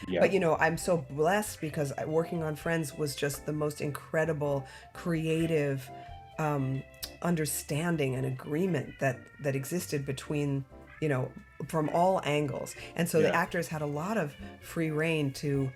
Yeah. But I'm so blessed because working on Friends was just the most incredible, creative um, understanding and agreement that existed between, you know, from all angles. And so the Yeah. actors had a lot of free reign to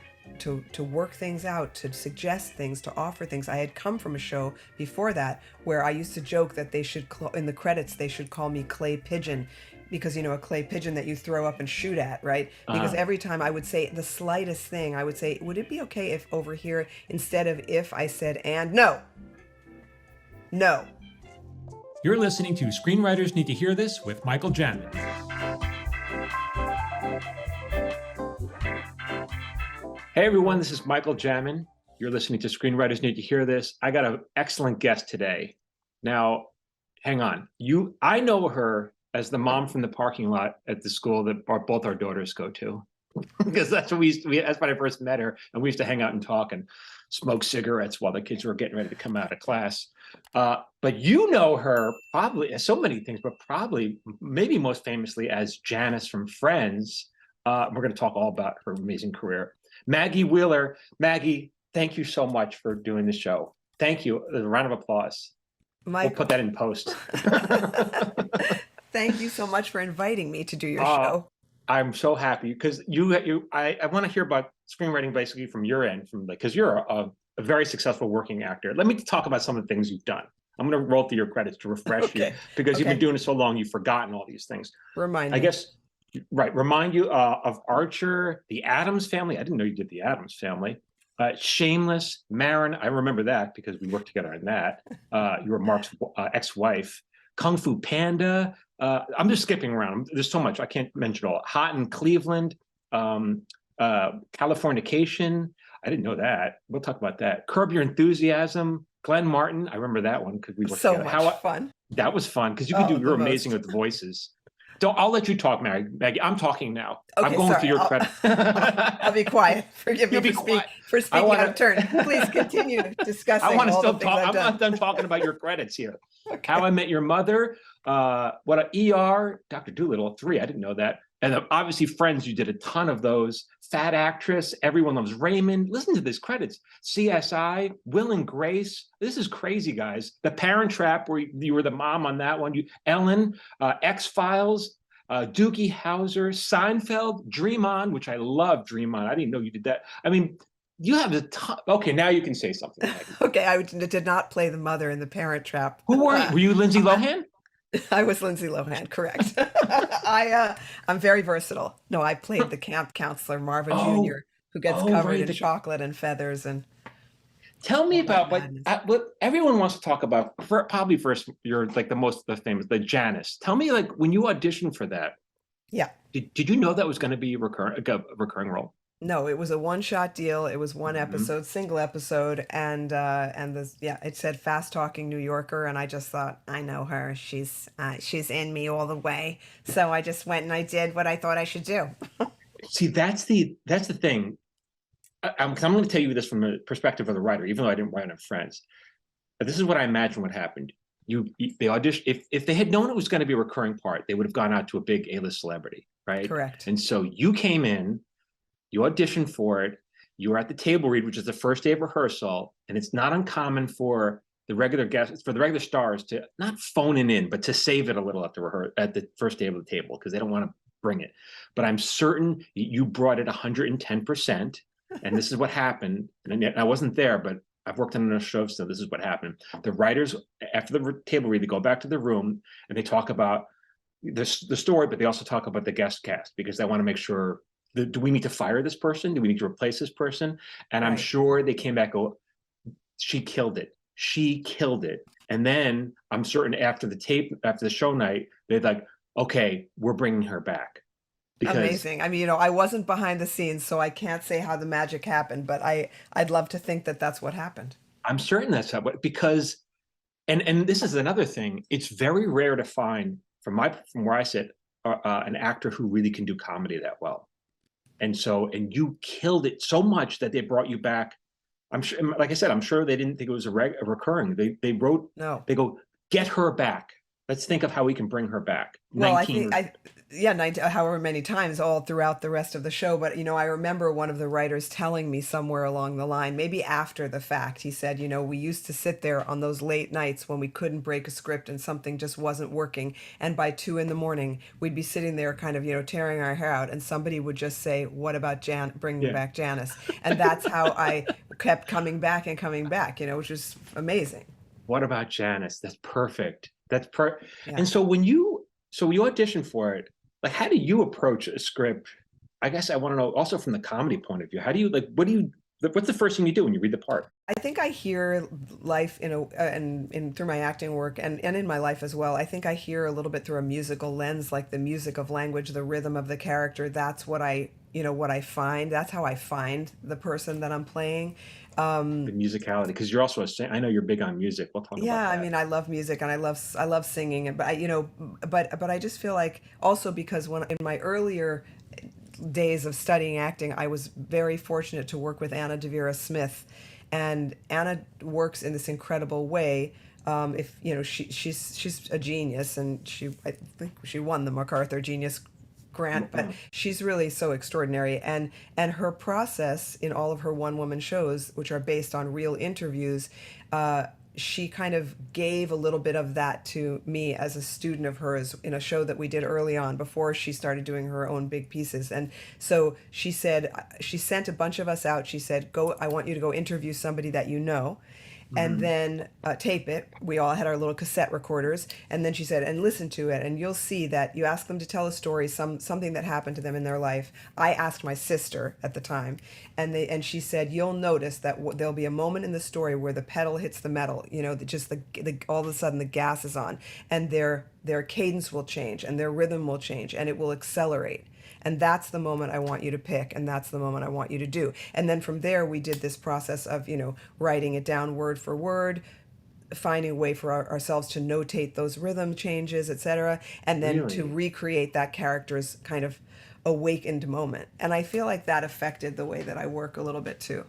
work things out, to suggest things, to offer things. I had come from a show before that where I used to joke that they should in the credits they should call me Clay Pigeon, because a clay pigeon that you throw up and shoot at, right? Because Uh, every time I would say the slightest thing, I would say, would it be okay if over here, instead of if, I said and? No, no. You're listening to Screenwriters Need to Hear This with Michael Jamin. hey everyone, this is Michael Jamin. You're listening to Screenwriters Need to Hear This. I got an excellent guest today. Now, hang on. I know her as the mom from the parking lot at the school that both our daughters go to. Because that's what that's when I first met her, and we used to hang out and talk and smoke cigarettes while the kids were getting ready to come out of class. But you know her probably as so many things, but probably maybe most famously as Janice from Friends. We're going to talk all about her amazing career. Maggie Wheeler. Maggie, thank you so much for doing the show. Thank you. A round of applause. We'll put Michael, that in post. thank you so much for inviting me to do your uh, show. I'm so happy because I want to hear about screenwriting basically from your end, because you're a very successful working actor. Let me talk about some of the things you've done. I'm going to roll through your credits to refresh you Okay. because you've been Okay. doing it so long, you've forgotten all these things. Remind I me. guess, right. Remind you of Archer, The Addams Family. I didn't know you did The Addams Family. Shameless, Marin. I remember that because we worked together on that. You were Mark's ex-wife. Kung Fu Panda. I'm just skipping around. There's so much I can't mention all. Hot in Cleveland. Um, Californication. I didn't know that. We'll talk about that. Curb Your Enthusiasm. Glenn Martin. I remember that one because we worked So together. much fun. That was fun because you could Oh, do. the You're amazing most. with voices. I'll let you talk, Maggie. I'm talking now. I'm Okay, going sorry. through your credit. I'll be quiet. Forgive me You'll be quiet. for I speaking want out of turn. Please to. continue I discussing want to all the still things talk. I've I'm done. not done talking about your credits here. How Okay. I Met Your Mother. What a ER. Dr. Doolittle 3. I didn't know that. And obviously Friends. You did a ton of those. Fat Actress. Everyone Loves Raymond. Listen to this credits. CSI. Will and Grace. This is crazy, guys. The Parent Trap, where you were the mom on that one. Ellen. X-Files. Doogie Howser, Seinfeld, Dream On, which I love. Dream On. I didn't know you did that. I mean, you have a ton. Okay, now you can say something, Maggie. Okay, I did not play the mother in The Parent Trap. Who were you? Were you Lindsay Lohan? I was Lindsay Lohan, correct. I'm very versatile. No, I played the camp counselor Marvin Oh, Jr., who gets oh, covered right. in chocolate and feathers and Tell me all that about madness. what everyone wants to talk about. Probably first, you're like the famous, the Janice. Tell me, like, when you auditioned for that, Yeah. did you know that was going to be a recurring role? No, it was a one-shot deal. It was one Mhm. episode, single episode, and this, yeah, it said fast talking New Yorker, and I just thought, I know her. She's in me all the way. So I just went and I did what I thought I should do. See, that's the thing. I'm going to tell you this from the perspective of the writer, even though I didn't write on Friends. But this is what I imagine what happened. They audition if they had known it was going to be a recurring part, they would have gone out to a big A-list celebrity, right? Correct. And so you came in, you auditioned for it, you were at the table read, which is the first day of rehearsal, and it's not uncommon for the regular guests, for the regular stars to not phone it in, but to save it a little at the first day of the table because they don't want to bring it. But I'm certain you brought it 110%, and this is what happened. And I wasn't there, but I've worked on enough shows, so this is what happened. The writers, after the table read, they go back to the room and they talk about the story, but they also talk about the guest cast because they want to make sure, do we need to fire this person? Do we need to replace this person? And I'm Right. sure they came back, go, she killed it. She killed it. And then I'm certain after the show night, they're like, okay, we're bringing her back because Amazing. I mean, I wasn't behind the scenes, so I can't say how the magic happened, but I'd love to think that that's what happened. I'm certain that's how, because, and this is another thing. It's very rare to find from where I sit, an actor who really can do comedy that well. And you killed it so much that they brought you back. I'm sure, like I said, I'm sure they didn't think it was a recurring. They wrote, No. they go, get her back. Let's think of how we can bring her back. Well, I think 19. yeah, 19, however many times all throughout the rest of the show. But, I remember one of the writers telling me somewhere along the line, maybe after the fact, he said, we used to sit there on those late nights when we couldn't break a script and something just wasn't working. And by 2 in the morning, we'd be sitting there kind of, tearing our hair out. And somebody would just say, what about bringing Yeah. back Janice? And that's how I kept coming back and coming back, which was amazing. What about Janice? That's perfect. Yeah. And so you audition for it. Like, how do you approach a script? I guess I want to know also from the comedy point of view. How do you what's the first thing you do when you read the part? I think I hear life and through my acting work and in my life as well. I think I hear a little bit through a musical lens, like the music of language, the rhythm of the character. That's what what I find. That's how I find the person that I'm playing. The musicality, because you're also a singer. I know you're big on music. We'll talk about Yeah, I that. mean, I love music and I love singing, but but I just feel like also because when in my earlier days of studying acting, I was very fortunate to work with Anna Devere Smith, and Anna works in this incredible way. If she's a genius, and I think she won the MacArthur Genius Grant, but she's really so extraordinary, and her process in all of her one woman shows, which are based on real interviews. She kind of gave a little bit of that to me as a student of hers in a show that we did early on before she started doing her own big pieces. And so she said, she sent a bunch of us out. She said, go, I want you to go interview somebody that you know, and Mhm. then tape it. We all had our little cassette recorders, and then she said, and listen to it, and you'll see that you ask them to tell a story, something that happened to them in their life. I asked my sister at the time, and she said, you'll notice that there'll be a moment in the story where the pedal hits the metal, just all of a sudden the gas is on, and their cadence will change, and their rhythm will change, and it will accelerate. And that's the moment I want you to pick, and that's the moment I want you to do. And then from there, we did this process of, writing it down word for word, finding a way for ourselves to notate those rhythm changes, etc., and then to Really? recreate that character's kind of awakened moment. And I feel like that affected the way that I work a little bit too.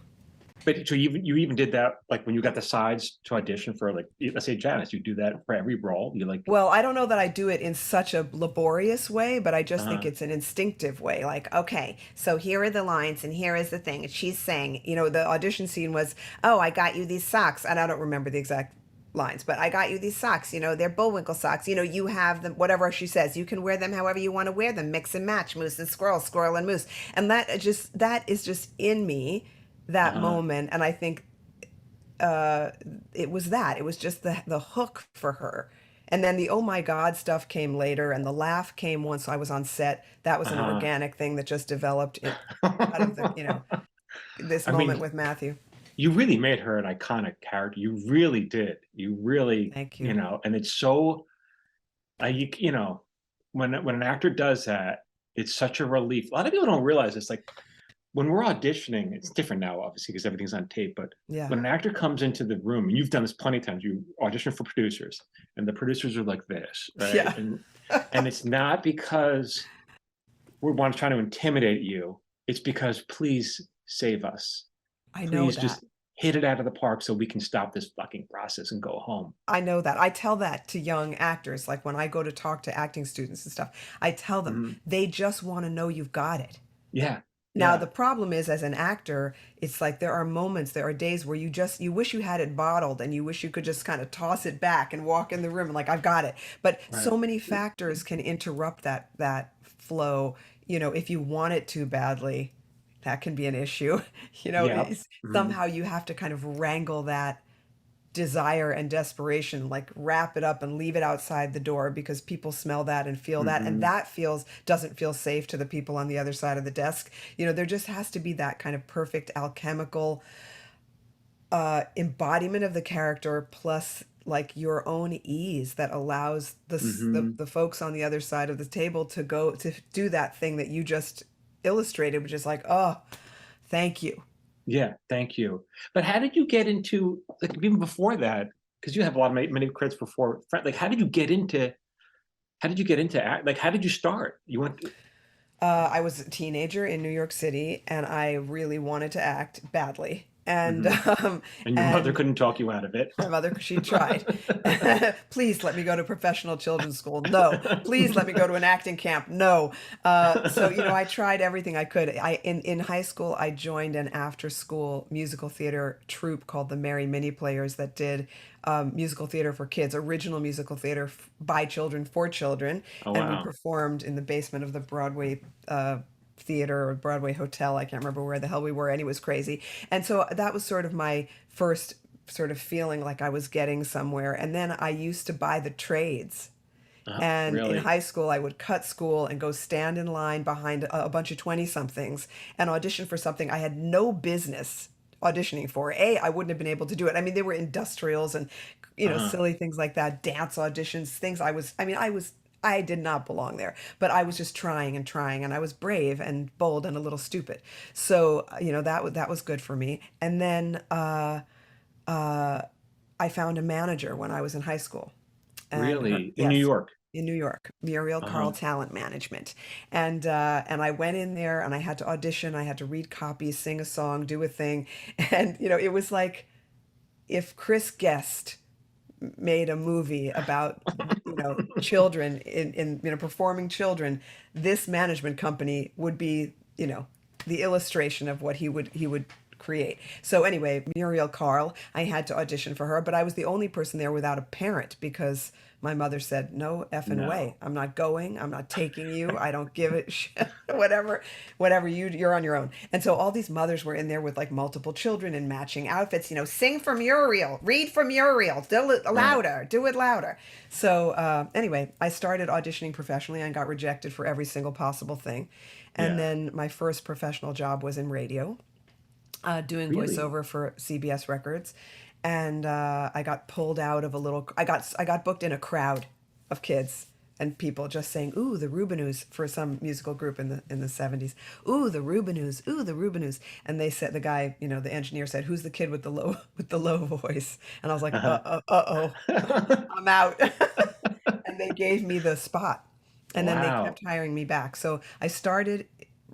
But so you even did that, like when you got the sides to audition for, like, let's say Janice, you do that for every role. You like, Well, I don't know that I do it in such a laborious way, but I just think uh, it's an instinctive way. Like, okay, so here are the lines and here is the thing. And she's saying, the audition scene was, oh, I got you these socks. And I don't remember the exact lines, but I got you these socks, they're Bullwinkle socks. You have them, whatever she says, you can wear them however you want to wear them, mix and match, moose and squirrel, squirrel and moose. And that is just in me, that uh, moment. And I think uh, it was just the hook for her. And then the oh my God stuff came later, and the laugh came once I was on set. That was an uh. organic thing that just developed out of this I moment mean, with Matthew. you really made her an iconic character. You really did. You really, Thank you. and it's so, when an actor does that, it's such a relief. A lot of people don't realize this. Like, when we're auditioning, it's different now, obviously, because everything's on tape. But Yeah, when an actor comes into the room, and you've done this plenty of times, you audition for producers, and the producers are like this, right? yeah, And it's not because we want to try to intimidate you. It's because, please save us. I know Please that. just hit it out of the park so we can stop this fucking process and go home. I know that. I tell that to young actors. Like when I go to talk to acting students and stuff, I tell them Mhm. they just want to know you've got it. Yeah, Now, yeah, the problem is, as an actor, it's like there are moments, there are days where you wish you had it bottled and you wish you could just kind of toss it back and walk in the room and like, I've got it. But right. so many factors can interrupt that flow. If you want it too badly, that can be an issue. Yep. Mhm. Somehow you have to kind of wrangle that desire and desperation, like wrap it up and leave it outside the door because people smell that and feel that, and Mhm. that feels doesn't feel safe to the people on the other side of the desk. There just has to be that kind of perfect alchemical embodiment of the character, plus like your own ease that allows Mhm. the folks on the other side of the table to go to do that thing that you just illustrated, which is like, oh, thank you. Yeah, thank you. But how did you get into, like, even before that? Because you have a lot of many credits before. Like, how did you get into act? Like, how did you start? You went. I was a teenager in New York City, and I really wanted to act badly. and Hmm. And your mother and couldn't talk you out of it. my mother, she tried. Please let me go to professional children's school. No. Please let me go to an acting camp. No. So I tried everything I could. In high school, I joined an after-school musical theater troupe called the Merry Mini Players that did musical theater for kids, original musical theater by children for children, Oh, and we wow. performed in the basement of the Broadway. Theater or Broadway hotel. I can't remember where the hell we were, and it was crazy. And so that was sort of my first sort of feeling like I was getting somewhere. And then I used to buy the trades. And in Really? high school, I would cut school and go stand in line behind a bunch of 20 somethings and audition for something I had no business auditioning for. I wouldn't have been able to do it. I mean, they were industrials and, Uh-huh. silly things like that, dance auditions, things I did not belong there, but I was just trying and trying, and I was brave and bold and a little stupid. So, that was good for me. And then uh, I found a manager when I was in high school, and her, Really? In New yes, York? in New York, Muriel Carl Uh-huh. Talent Management, and I went in there and I had to audition. I had to read copies, sing a song, do a thing, and it was like if Chris Guest made a movie about children in performing children, this management company would be the illustration of what he would create. So anyway, Muriel Carl, I had to audition for her, but I was the only person there without a parent because my mother said, "No effing No. way. I'm not going. I'm not taking you. I don't give it shit. Whatever you're on your own." And so all these mothers were in there with like multiple children in matching outfits, sing for Muriel, read for Muriel, do it Right. louder, do it louder. So anyway, I started auditioning professionally and got rejected for every single possible thing. And Yeah. then my first professional job was in radio, doing Really? voiceover for CBS Records, and I got pulled out of a little. I got booked in a crowd of kids and people just saying, "Ooh, the Rubinoos," for some musical group in the 70s. "Ooh, the Rubinoos, ooh, the Rubinoos," and they said the guy, the engineer said, "Who's the kid with the low with the low voice?" And I was like, Uh-huh. oh, I'm out." And they gave me the spot, and then they Wow. kept hiring me back. So I started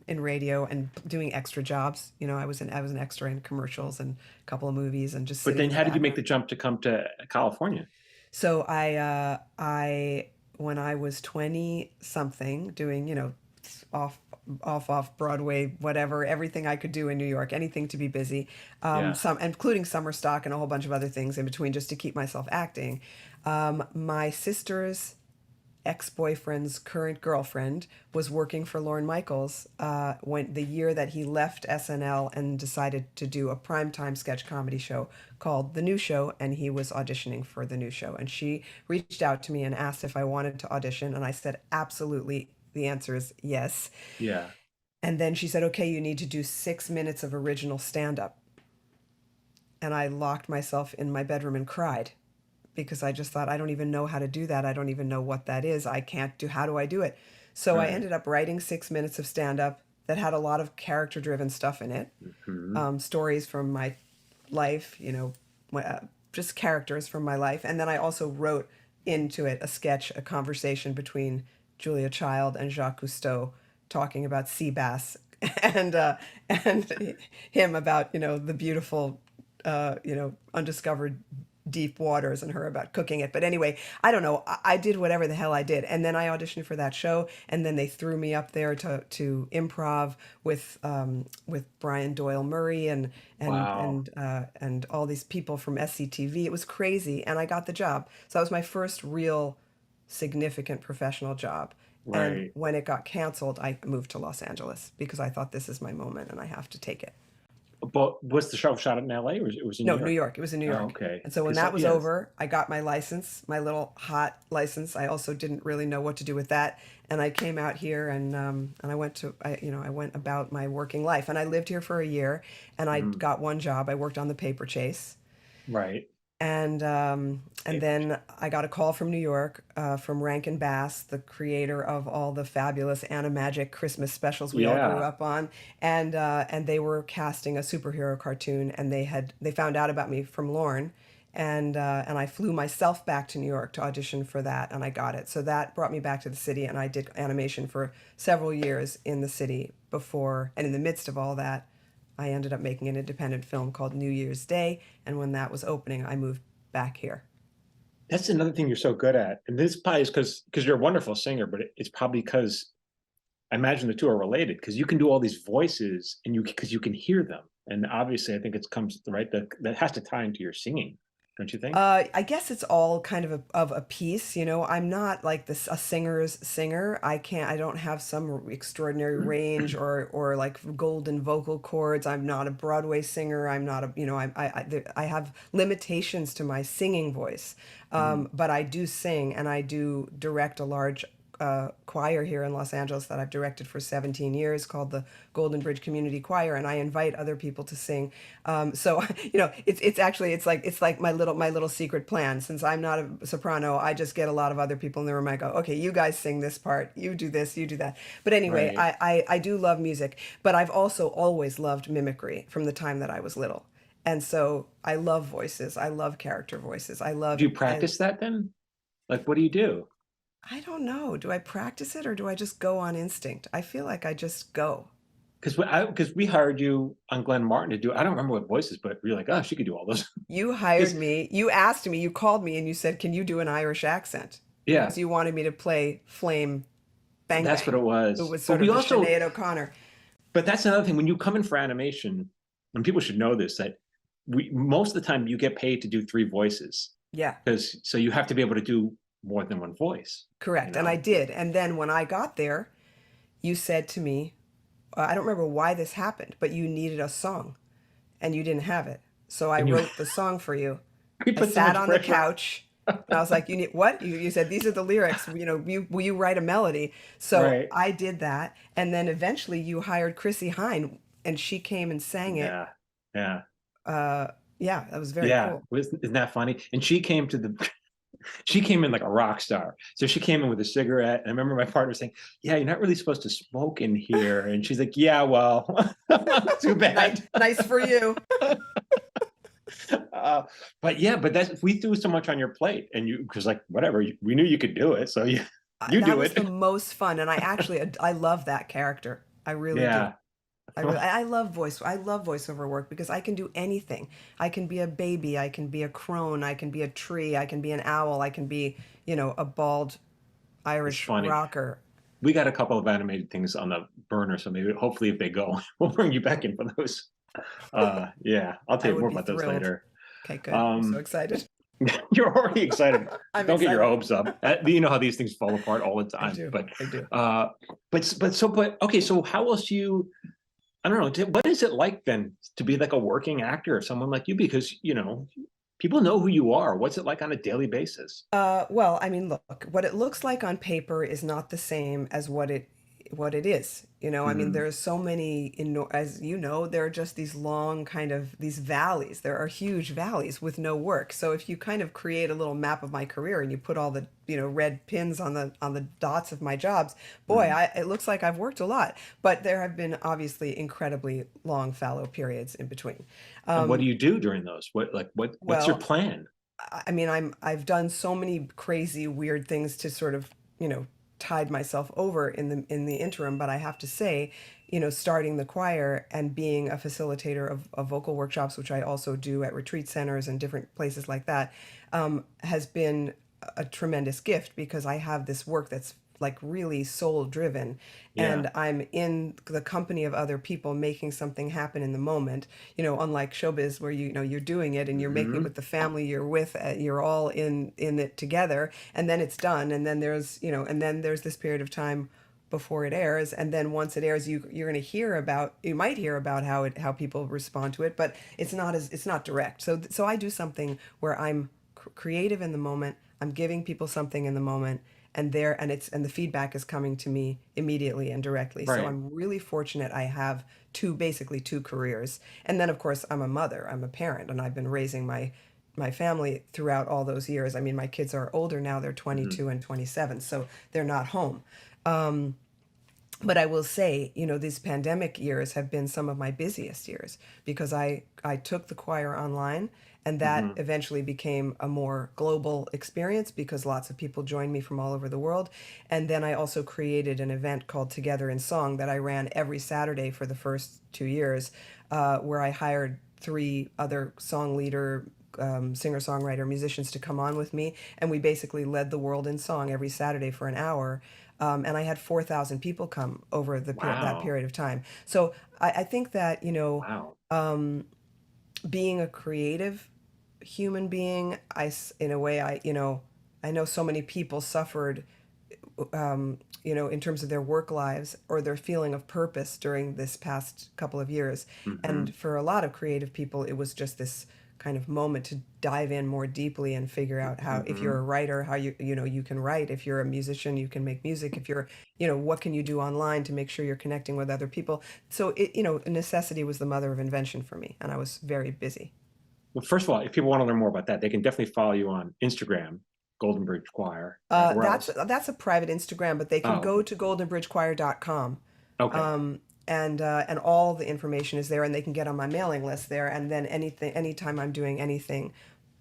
in radio and doing extra jobs. I was an extra in commercials and a couple of movies and just But sitting then in the how did you make background. the jump to come to California? So I when I was 20 something doing, off off Broadway, whatever, everything I could do in New York, anything to be busy, Yeah. some including summer stock and a whole bunch of other things in between just to keep myself acting. My sister's ex-boyfriend's current girlfriend was working for Lorne Michaels when the year that he left SNL and decided to do a primetime sketch comedy show called The New Show, and he was auditioning for The New Show. And she reached out to me and asked if I wanted to audition, and I said absolutely. The answer is yes. Yeah. And then she said, "Okay, you need to do 6 minutes of original stand-up." And I locked myself in my bedroom and cried because I just thought, I don't even know how to do that. I don't even know what that is. I can't do, how do I do it? So I Right. ended up writing 6 minutes of stand up that had a lot of character driven stuff in it, Hmm. stories from my life, just characters from my life. And then I also wrote into it a sketch, a conversation between Julia Child and Jacques Cousteau talking about sea bass and him about the beautiful undiscovered deep waters and her about cooking it. But anyway, I don't know. I did whatever the hell I did, and then I auditioned for that show, and then they threw me up there to improv with Brian Doyle Murray Wow. and all these people from SCTV. It was crazy, and I got the job. So that was my first real significant professional job. And Right. when it got canceled, I moved to Los Angeles because I thought this is my moment and I have to take it. But was the show shot in LA, or it was in New No, New York? York. It was in New Oh, York. okay. And so when Because that was yes. over, I got my license, my little hot license. I also didn't really know what to do with that, and I came out here and I went about my working life, and I lived here for a year, and I Mhm. got one job. I worked on the paper chase, Right. and Paper. then I got a call from New York, from Rankin Bass, the creator of all the fabulous Animagic Christmas specials we all grew Yeah. up on, and they were casting a superhero cartoon, and they found out about me from Lorne, and I flew myself back to New York to audition for that, and I got it. So that brought me back to the city, and I did animation for several years in the city before, and in the midst of all that, I ended up making an independent film called New Year's Day, and when that was opening, I moved back here. That's another thing you're so good at. And this probably is because you're a wonderful singer, but it's probably because I imagine the two are related because you can do all these voices and because you can hear them. And obviously, I think it comes right that has to tie into your singing, don't you think? I guess it's all kind of a piece, you know. I'm not like this a singer's singer. I don't have some extraordinary range or like golden vocal cords. I'm not a Broadway singer. I'm not a, you know, I have limitations to my singing voice. Mhm. But I do sing and I do direct a large choir here in Los Angeles that I've directed for 17 years called the Golden Bridge Community Choir, and I invite other people to sing. So you know, it's actually it's like my little secret plan. Since I'm not a soprano, I just get a lot of other people in the room. I go, okay, you guys sing this part, you do this, you do that. But anyway, Right. I do love music, but I've also always loved mimicry from the time that I was little. And so I love voices. I love character voices. Do you practice that then? Like, what do you do? I don't know. Do I practice it or do I just go on instinct? I feel like I just go. Because we hired you on Glenn Martin to do. I don't remember what voices, but we are like, oh, she could do all those. You hired Because me, you asked me, you called me and you said, "Can you do an Irish accent?" yeah, Because you wanted me to play Flame Bang that's what Bang, it who was. was But sort we of the also, Sinead O'Connor. but that's another thing. When you come in for animation, and people should know this, that we most of the time you get paid to do three voices Yeah, because so you have to be able to do more than one voice. You correct. And I know, did. And then when I got there, you said to me, I don't remember why this happened, but you needed a song and you didn't have it. So I and you wrote the song for you. we I put so sat much on the pressure. couch and I was like, "You need what?" You said, "These are the lyrics. You know, will you write a melody?" So Right. I did that, and then eventually you hired Chrissy Hine, and she came and sang it. Yeah. Yeah. Uh, yeah, that was very Yeah. cool. Isn't that funny? And she came to the she came in like a rock star. So she came in with a cigarette. And I remember my partner saying, yeah, you're not really supposed to smoke in here. And she's like, yeah, well, too Nice, bad. nice for you. uh, but yeah, but that's we threw so much on your plate and you because like whatever, we knew you could do it. So you That do was the it. most fun, and I love that character. I really do. Yeah. I love I love voiceover work because I can do anything. I can be a baby, I can be a crone, I can be a tree, I can be an owl, I can be, you know, a bald It's Irish funny. rocker. We got a couple of animated things on the burner. So maybe hopefully if they go, we'll bring you back in for those. Yeah, I'll tell I you would more be about those thrilled. later. Okay, good. I'm so Um, excited. You're already excited. I'm Don't get your excited. hopes up. You know how these things fall apart all the I time. do. I do. Uh, but okay. So how else do you? I don't know. What is it like then to be like a working actor or someone like you? Because you know, people know who you are. What's it like on a daily basis? Well, I mean, look, what it looks like on paper is not the same as what it is. You know, I mean, Hmm. there are so many as you know, there are just these long kind of these valleys. There are huge valleys with no work. So if you kind of create a little map of my career and you put all the, you know, red pins on the dots of my jobs, boy, Hmm. it looks like I've worked a lot. But there have been obviously incredibly long fallow periods in between. And what do Um, you do during those? What's your well, plan? I mean, I've done so many crazy, weird things to sort of, you know, tide myself over in the interim. But I have to say, you know, starting the choir and being a facilitator of vocal workshops, which I also do at retreat centers and different places like that, has been a tremendous gift because I have this work that's like really soul driven Yeah. and I'm in the company of other people making something happen in the moment, you know, unlike showbiz where you know you're doing it and you're making it Hmm. with the family you're with, you're all in it together and then it's done and then there's, you know, and then there's this period of time before it airs and then once it airs you're going to hear about, you might hear about how people respond to it, but it's not direct. So I do something where I'm creative in the moment, I'm giving people something in the moment, and there and the feedback is coming to me immediately and directly. So Right. I'm really fortunate I have basically two careers. And then of course I'm a mother, I'm a parent, and I've been raising my family throughout all those years. I mean, my kids are older now, they're Hmm. 22 and 27, so they're not home. But I will say, these pandemic years have been some of my busiest years because I took the choir online, and that Hmm. eventually became a more global experience because lots of people joined me from all over the world. And then I also created an event called Together in Song that I ran every Saturday for the first 2 years, where I hired three other song leader, singer-songwriter musicians to come on with me, and we basically led the world in song every Saturday for an hour. And I had 4,000 people come over that Wow. period of time. So I think that, Wow. being a creative human being, in a way, I know so many people suffered, in terms of their work lives or their feeling of purpose during this past couple of years. Hmm. And for a lot of creative people, it was just this kind of moment to dive in more deeply and figure out how, if you're Hmm. a writer, how you can write. If you're a musician, you can make music. If you're, what can you do online to make sure you're connecting with other people? So necessity was the mother of invention for me, and I was very busy. Well, first of all, if people want to learn more about that, they can definitely follow you on Instagram, Golden Bridge Choir, right? Where That's else? that's a private Instagram, but they can Oh, go to goldenbridgechoir.com, okay. um, and all the information is there, and they can get on my mailing list there. And then anytime I'm doing anything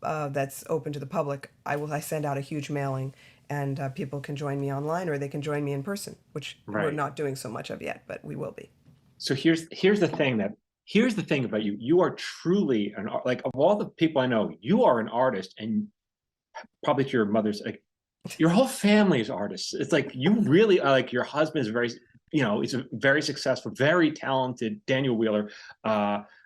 that's open to the public, I send out a huge mailing, and people can join me online or they can join me in person, which we're Right. not doing so much of yet, but we will be. So here's the thing about you. You are truly like of all the people I know, you are an artist, and probably to your mother's like your whole family is artists. It's like you really are like your husband is very, he's a very successful, very talented Daniel Wheeler.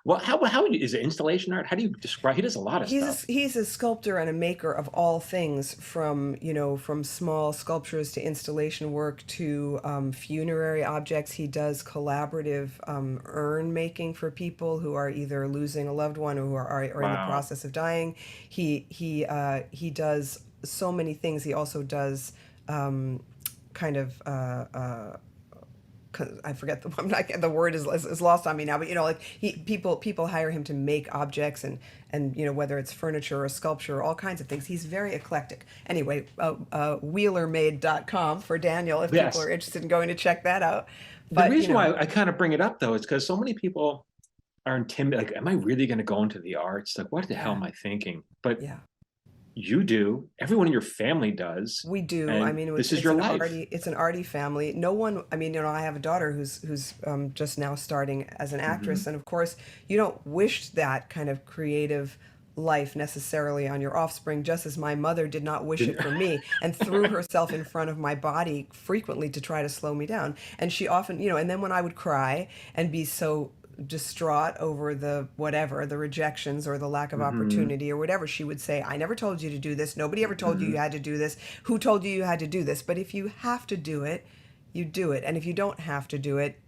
Well, how is it installation art? How do you describe? He does a lot of stuff. He's a sculptor and a maker of all things, from from small sculptures to installation work to funerary objects. He does collaborative urn making for people who are either losing a loved one or who are in the Wow. process of dying. He does so many things. He also does kind of I forget the the word is lost on me now, but like people hire him to make objects, and whether it's furniture or sculpture or all kinds of things. He's very eclectic. Anyway, wheelermade.com for Daniel if people Yes. are interested in going to check that out. The But reason why I kind of bring it up though is because so many people are intimidated. Like, am I really going to go into the arts? Like, what the hell yeah, am I thinking? But yeah. you do. Everyone in your family does, We do. I and mean, this is your life. it's an arty family. No one. I mean, I have a daughter who's just now starting as an actress, Hmm. and of course, you don't wish that kind of creative life necessarily on your offspring. Just as my mother did not wish it for me, and threw herself in front of my body frequently to try to slow me down. And she often, and then when I would cry and be so distraught over the rejections or the lack of Hmm. opportunity or whatever, she would say, I never told you to do this. Nobody ever told you Hmm. you had to do this. Who told you you had to do this? But if you have to do it, you do it. And if you don't have to do it,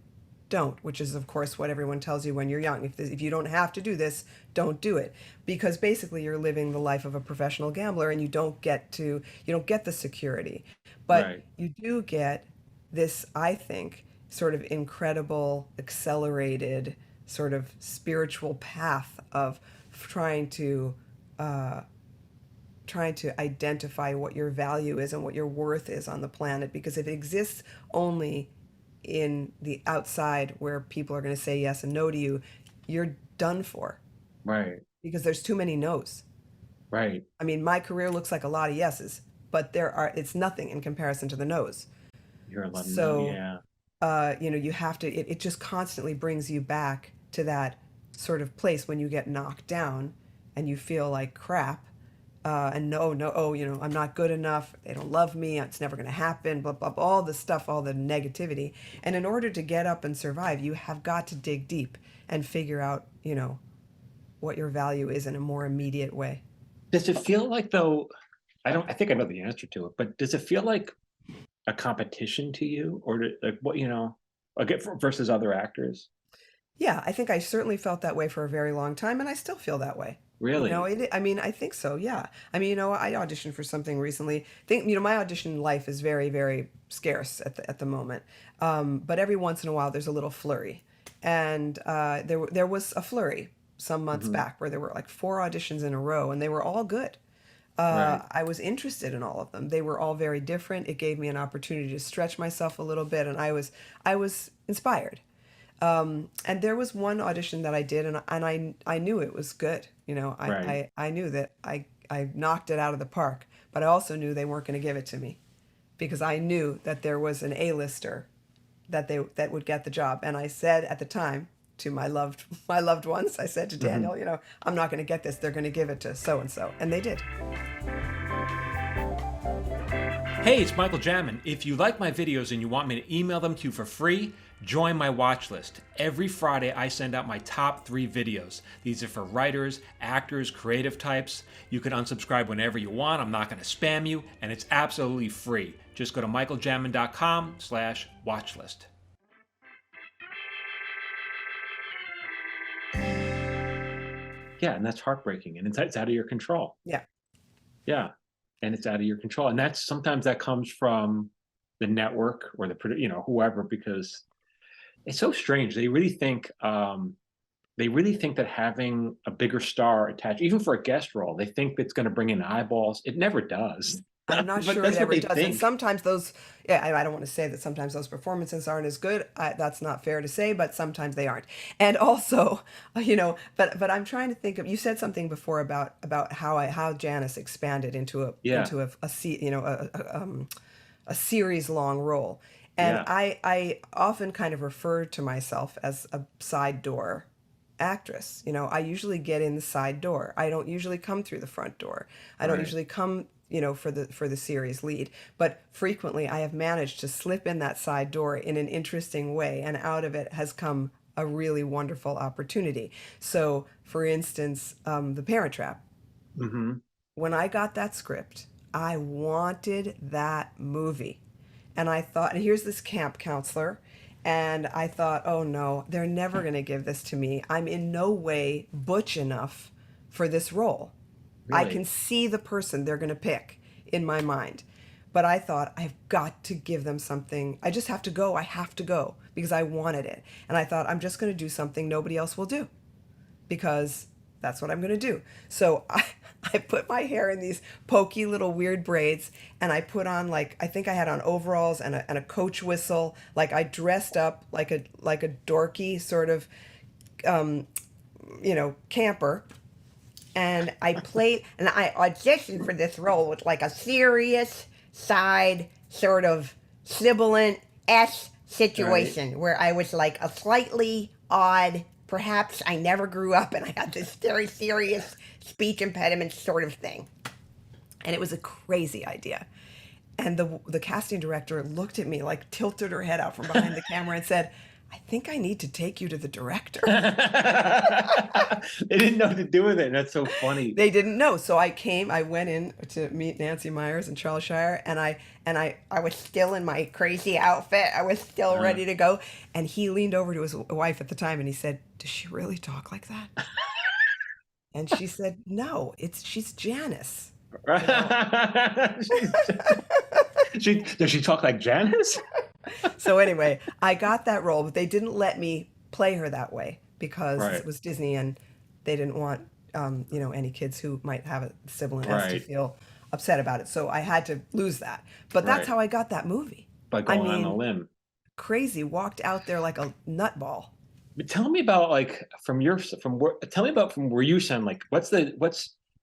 don't, which is of course what everyone tells you when you're young. If you don't have to do this, don't do it, because basically you're living the life of a professional gambler, and you don't get the security, but Right. you do get this, I think, sort of incredible accelerated sort of spiritual path of trying to uh, trying to identify what your value is and what your worth is on the planet, because if it exists only in the outside where people are going to say yes and no to you, you're done for, Right. because there's too many no's. Right. I mean, my career looks like a lot of yeses, but it's nothing in comparison to the no's. You're 11. No. So Yeah. you have to, it just constantly brings you back to that sort of place when you get knocked down and you feel like crap, and no, no, oh, I'm not good enough, they don't love me, it's never going to happen, blah, blah, blah, all the stuff, all the negativity. And in order to get up and survive, you have got to dig deep and figure out, what your value is in a more immediate way. Does it feel like though? I don't. I think I know the answer to it, but does it feel like a competition to you, or like what like versus other actors? Yeah, I think I certainly felt that way for a very long time, and I still feel that way. Really? I mean, I think so. Yeah. I mean, I auditioned for something recently. Think, my audition life is very, very scarce at the moment. But every once in a while, there's a little flurry, and there was a flurry some months Hmm. back where there were like four auditions in a row, and they were all good. Right. I was interested in all of them. They were all very different. It gave me an opportunity to stretch myself a little bit, and I was inspired. And there was one audition that I did, and I knew it was good. You know, Right. I knew that I knocked it out of the park, but I also knew they weren't going to give it to me because I knew that there was an A-lister that would get the job. And I said at the time to my loved ones, I said to Hmm. Daniel, you know, I'm not going to get this. They're going to give it to so and so, and they did. Hey, it's Michael Jamin. If you like my videos and you want me to email them to you for free, join my watch list. Every Friday, I send out my top 3 videos. These are for writers, actors, creative types. You can unsubscribe whenever you want. I'm not going to spam you, and it's absolutely free. Just go to michaeljamin.com/watchlist. Yeah, and that's heartbreaking, and it's out of your control. Yeah. Yeah, and it's out of your control, and that's sometimes that comes from the network or whoever, because it's so strange. They really think that having a bigger star attached, even for a guest role, they think it's going to bring in eyeballs. It never does. I'm not But sure it that's what ever they does. And think. sometimes those, yeah, I don't want to say that sometimes those performances aren't as good. That's not fair to say, but sometimes they aren't. And also, you know, but I'm trying to think of. You said something before about how Janice expanded Yeah, you know, a series long role. And yeah, I often kind of refer to myself as a side door actress. You know, I usually get in the side door. I don't usually come through the front door. I don't right. usually come, you know, for the series lead, but frequently I have managed to slip in that side door in an interesting way, and out of it has come a really wonderful opportunity. So, for instance, The Parent Trap. Hmm. When I got that script, I wanted that movie. And I thought, and here's this camp counselor. And I thought, oh no, they're never going to give this to me. I'm in no way butch enough for this role. I can Really. see the person they're going to pick in my mind. But I thought, I've got to give them something. I just have to go. I have to go because I wanted it. And I thought, I'm just going to do something nobody else will do because that's what I'm going to do. So I put my hair in these pokey little weird braids, and I put on, like, I think I had on overalls and a coach whistle. Like, I dressed up like a dorky sort of, you know, camper. And I auditioned for this role with like a serious side sort of sibilant S Right. situation where I was like a slightly odd, perhaps I never grew up and I had this very serious speech impediment sort of thing. And it was a crazy idea. And the casting director looked at me, like tilted her head out from behind the camera and said, I think I need to take you to the director. They didn't know what to do with it. That's so funny. They didn't know. So I went in to meet Nancy Myers and Charles Shire, and I was still in my crazy outfit. I was still Uh, ready to go. And he leaned over to his wife at the time and he said, does she really talk like that? And she said, no, she's Janice. You know. does she talk like Janice? So anyway, I got that role, but they didn't let me play her that way because Right, it was Disney and they didn't want, you know, any kids who might have a sibling S to right, feel upset about it. So I had to lose that. But that's right. how I got that movie. By I going on a mean, limb. crazy, walked out there like a nutball. But tell me about, like, from where tell me about from where you sound, like, what's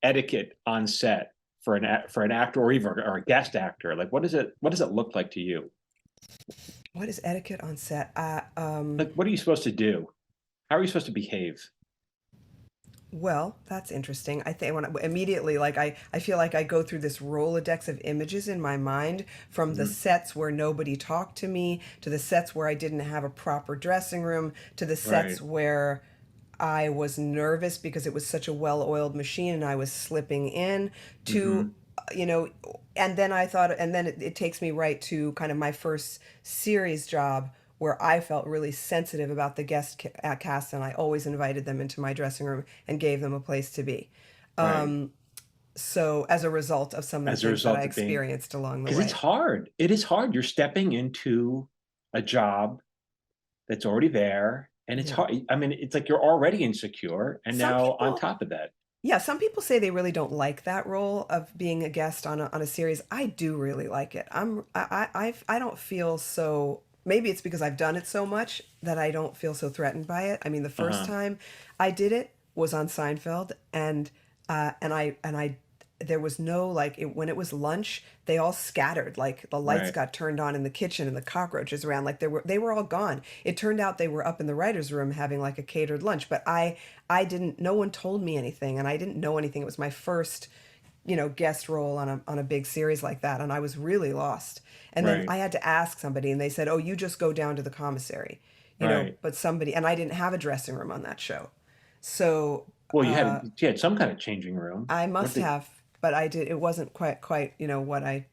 etiquette on set for for an actor, or even or a guest actor? Like, what does it look like to you? What is etiquette on set? Like, what are you supposed to do? How are you supposed to behave? Well, that's interesting. I think immediately, like I feel like I go through this Rolodex of images in my mind from the Mhm. sets where nobody talked to me, to the sets where I didn't have a proper dressing room, to the Right. sets where I was nervous because it was such a well-oiled machine and I was slipping in, to, Hmm. you know, and then I thought, and then it takes me right to kind of my first series job where I felt really sensitive about the cast, and I always invited them into my dressing room and gave them a place to be. Right. So as a result of some of the As a things that I result of being, experienced along the because it's way. hard. It is hard. You're stepping into a job that's already there, and it's Yeah. hard. I mean, it's like you're already insecure, and Some now on people top of that. Yeah, some people say they really don't like that role of being a guest on a series. I do really like it. I don't feel so. Maybe it's because I've done it so much that I don't feel so threatened by it. I mean, the first Uh-huh. time I did it was on Seinfeld, and there was no like when it was lunch, they all scattered. Like the lights Right. got turned on in the kitchen and the cockroaches around. Like they were all gone. It turned out they were up in the writers' room having like a catered lunch, but I didn't, no one told me anything and I didn't know anything. It was my first, guest role on a big series like that. And I was really lost. And then Right. I had to ask somebody and they said, oh, you just go down to the commissary, Right. but somebody, and I didn't have a dressing room on that show. So, Well, uh, you had some kind of changing room. I What must the have, but I did, it wasn't quite, what I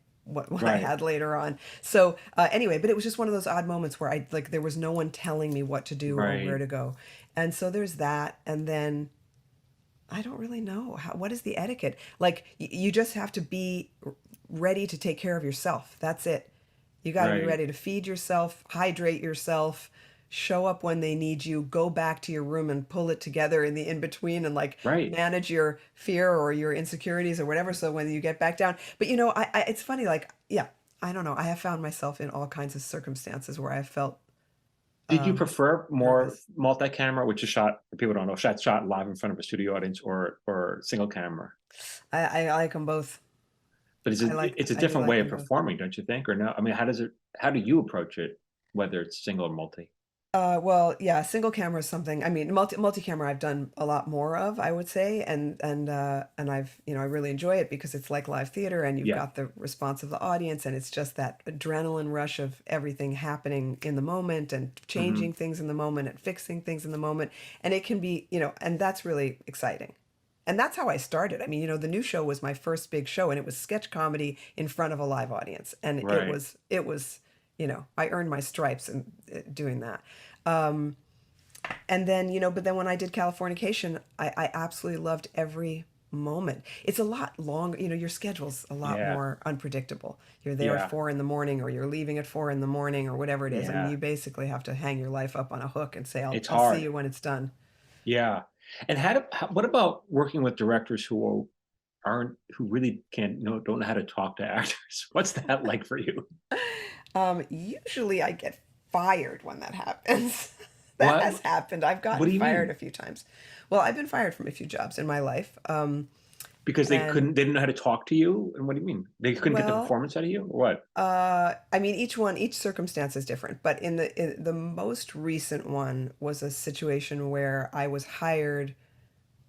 right. had later on. So, anyway, but it was just one of those odd moments where like, there was no one telling me what to do or where Right. to go. And so there's that. And then, I don't really know what is the etiquette. Like you just have to be ready to take care of yourself. That's it. You got to be Right. ready to feed yourself, hydrate yourself, show up when they need you, go back to your room and pull it together in the in between and like Right. manage your fear or your insecurities or whatever. So when you get back down, but it's funny. Like, yeah, I don't know. I have found myself in all kinds of circumstances where I felt Did you um, prefer more nervous. multi-camera, which is shot for people who don't know, shot live in front of a studio audience, or single camera? I like them both. But it's a I do different like way of them both. performing, don't you think? Or no? I mean, how do you approach it, whether it's single or multi? Well, yeah, single camera is something. I mean, multi-camera I've done a lot more of, I would say, and I've, I really enjoy it because it's like live theater and you've Yeah. got the response of the audience and it's just that adrenaline rush of everything happening in the moment and Hmm. changing things in the moment and fixing things in the moment. And it can be, and that's really exciting. And that's how I started. I mean, the new show was my first big show and it was sketch comedy in front of a live audience. And Right. I earned my stripes in doing that. Um, and then, but then when I did Californication, I absolutely loved every moment. It's a lot longer, your schedule's a lot Yeah. more unpredictable. You're there at Yeah. 4 in the morning or you're leaving at 4 in the morning or whatever it is. I mean, Yeah. you basically have to hang your life up on a hook and say, It's I'll see hard. you when it's done. Yeah. And what about working with directors who really don't know how to talk to actors? What's that like for you? Usually I get fired when that happens. That has What? happened. I've What gotten do you fired a mean? few times. Well, I've been fired from a few jobs in my life. Because And they didn't know how to talk to you? And what do you mean? They couldn't get the well, performance out of you, or what? I mean, each circumstance is different, but in the most recent one was a situation where I was hired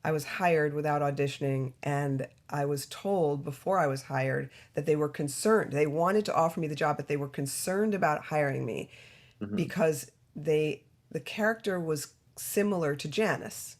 without auditioning, and I was told before I was hired that they were concerned. They wanted to offer me the job, but they were concerned about hiring me Hmm. because the character was similar to Janice.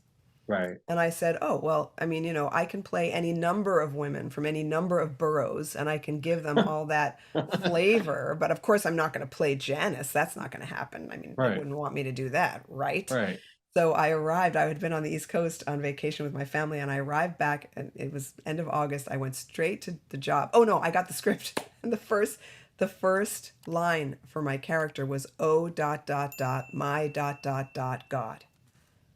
Right. And I said, "Oh, well, I mean, I can play any number of women from any number of boroughs and I can give them all that flavor, but of course I'm not going to play Janice. That's not going to happen. I mean, they Right. wouldn't want me to do that, right?" Right. So I had been on the East Coast on vacation with my family and I arrived back and it was end of August. I went straight to the job. Oh no, I got the script. And the first line for my character was "Oh dot dot dot my dot dot dot God."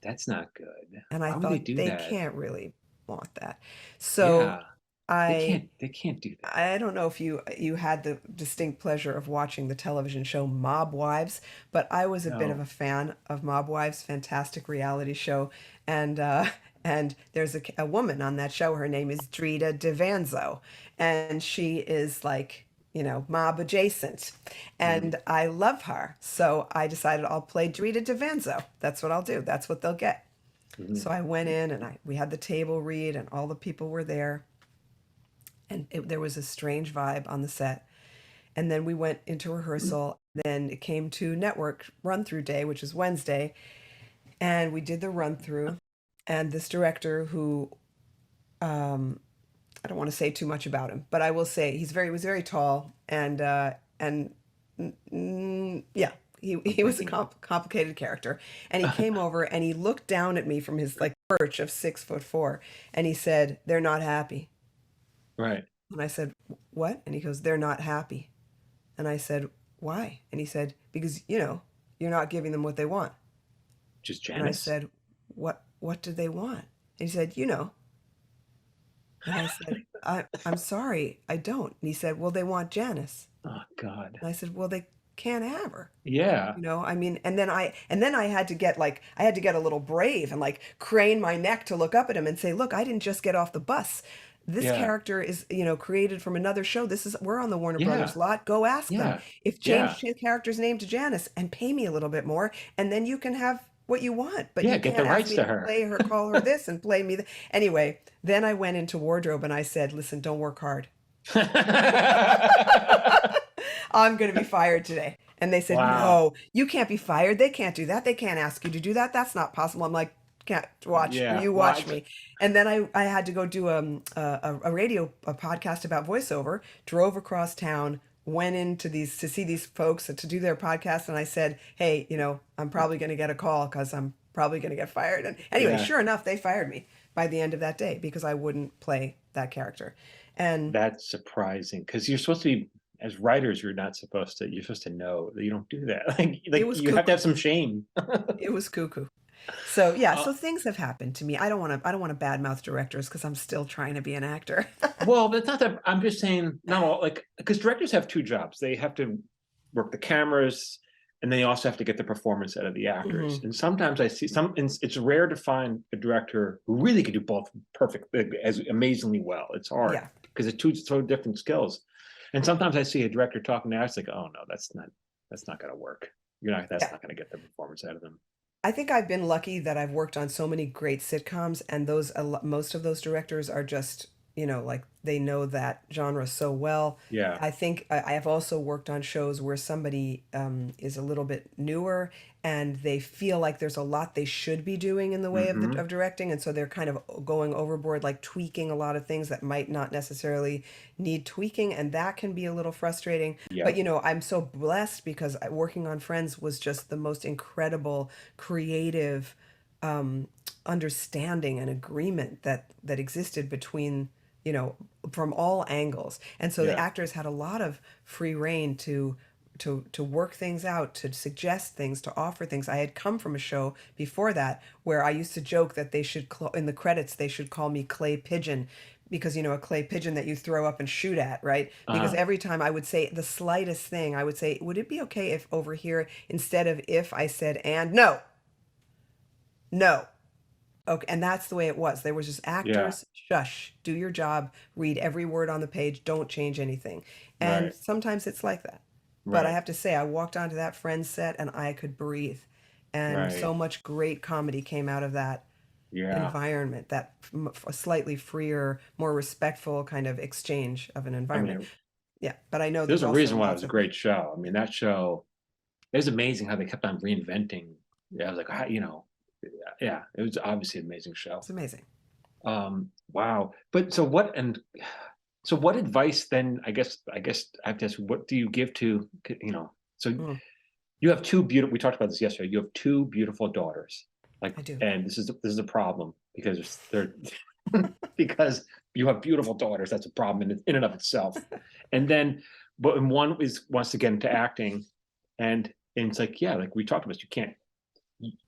That's not good. And I Why would they thought do they that? can't really want that. So Yeah. I They can't do that. I don't know if you had the distinct pleasure of watching the television show Mob Wives, but I was a bit of No. a fan of Mob Wives, fantastic reality show, and and there's a woman on that show. Her name is Drita Devanzo, and she is like mob adjacent, Mhm. and I love her. So I decided I'll play Drita Devanzo. That's what I'll do. That's what they'll get. Mhm. So I went in and we had the table read and all the people were there and there was a strange vibe on the set. And then we went into rehearsal. Then it came to network run through day, which is Wednesday, and we did the run through. And this director, who um, I don't want to say too much about him, but I will say he was very tall and yeah, I'm he was a thinking of complicated character. And he came over and he looked down at me from his like perch of 6'4", and he said, "They're not happy." right. And I said, "What?" And he goes, "They're not happy." And I said, "Why?" And he said, "Because, you're not giving them what they want." Just And I Janice? said, What do they want?" And he said, "You know." And I said, I'm sorry, I don't. And he said, well, they want Janice. Oh God. And I said, well, they can't have her. Yeah. I mean, and then I had to get like I had to get a little brave and like crane my neck to look up at him and say, "Look, I didn't just get off the bus. This Yeah. character is, created from another show. We're on the Warner Brothers Yeah. lot. Go ask them Yeah. if Yeah. change the character's name to Janice and pay me a little bit more, and then you can have what you want. But Yeah. you Get the can't ask rights me to to her. play her, call her this, and play me. Anyway, then I went into wardrobe and I said, "Listen, don't work hard. I'm going to be fired today." And they said, Wow. "No, you can't be fired. They can't do that. They can't ask you to do that. That's not possible." I'm like, "Can't watch. Yeah. You Well, watch me." And then I had to go do a podcast about voiceover, drove across town, went into these to see these folks to do their podcast. And I said, "Hey, I'm probably going to get a call because I'm probably going to get fired." And anyway, yeah. sure enough, they fired me by the end of that day because I wouldn't play that character. And That's surprising because you're supposed to be, as writers, you're supposed to know that you don't do that. it Like was you have to cuckoo. have some shame. It was cuckoo. So yeah, Uh, so things have happened to me. I don't want to badmouth directors because I'm still trying to be an actor. well, that's not that. I'm just saying, not all, like, because directors have two jobs. They have to work the cameras, and they also have to get the performance out of the actors. Hmm. And sometimes I see it's rare to find a director who really can do both perfect, as amazingly well. It's hard Yeah. because it's two so different skills. And sometimes I see a director talking to us like, oh no, that's not going to work. That's Yeah. not going to get the performance out of them. I think I've been lucky that I've worked on so many great sitcoms, and most of those directors are just, like they know that genre so well. Yeah. I think I have also worked on shows where somebody is a little bit newer and they feel like there's a lot they should be doing in the way of Hmm. of directing, and so they're kind of going overboard, like tweaking a lot of things that might not necessarily need tweaking, and that can be a little frustrating. But Yep. I'm so blessed because working on Friends was just the most incredible creative um, understanding and agreement that existed between you know from all angles, and so the Yeah. actors had a lot of free reign to work things out, to suggest things, to offer things. I had come from a show before that where I used to joke that they should in the credits they should call me Clay Pigeon, because a clay pigeon that you throw up and shoot at, right? Because Uh, every time I would say the slightest thing, I would say, would it be okay if over here instead of if I said and? No, no. Okay, and that's the way it was. There was just yeah. actors, shush, do your job, read every word on the page, don't change anything. And Right. sometimes it's like that. But I Right. have to say, I walked onto that Friends set and I could breathe. And Right. so much great comedy came out of that Yeah. environment, that slightly freer, more respectful kind of exchange of an I environment. mean, Yeah, but I know there's there's a also reason why it lots was a of, great show. I mean, that show, it was amazing how they kept on reinventing. Yeah, I was like, yeah, it was obviously an amazing show. it's amazing. Wow. But so what advice then, I guess I have to ask, what do you give to, so Mm, you have two beautiful, we talked about this yesterday. You have two beautiful daughters. Like, I do. and this is a problem because they're because you have beautiful daughters. That's a problem in and of itself. And then, but and one wants to get into acting, and it's like, yeah, like we talked about,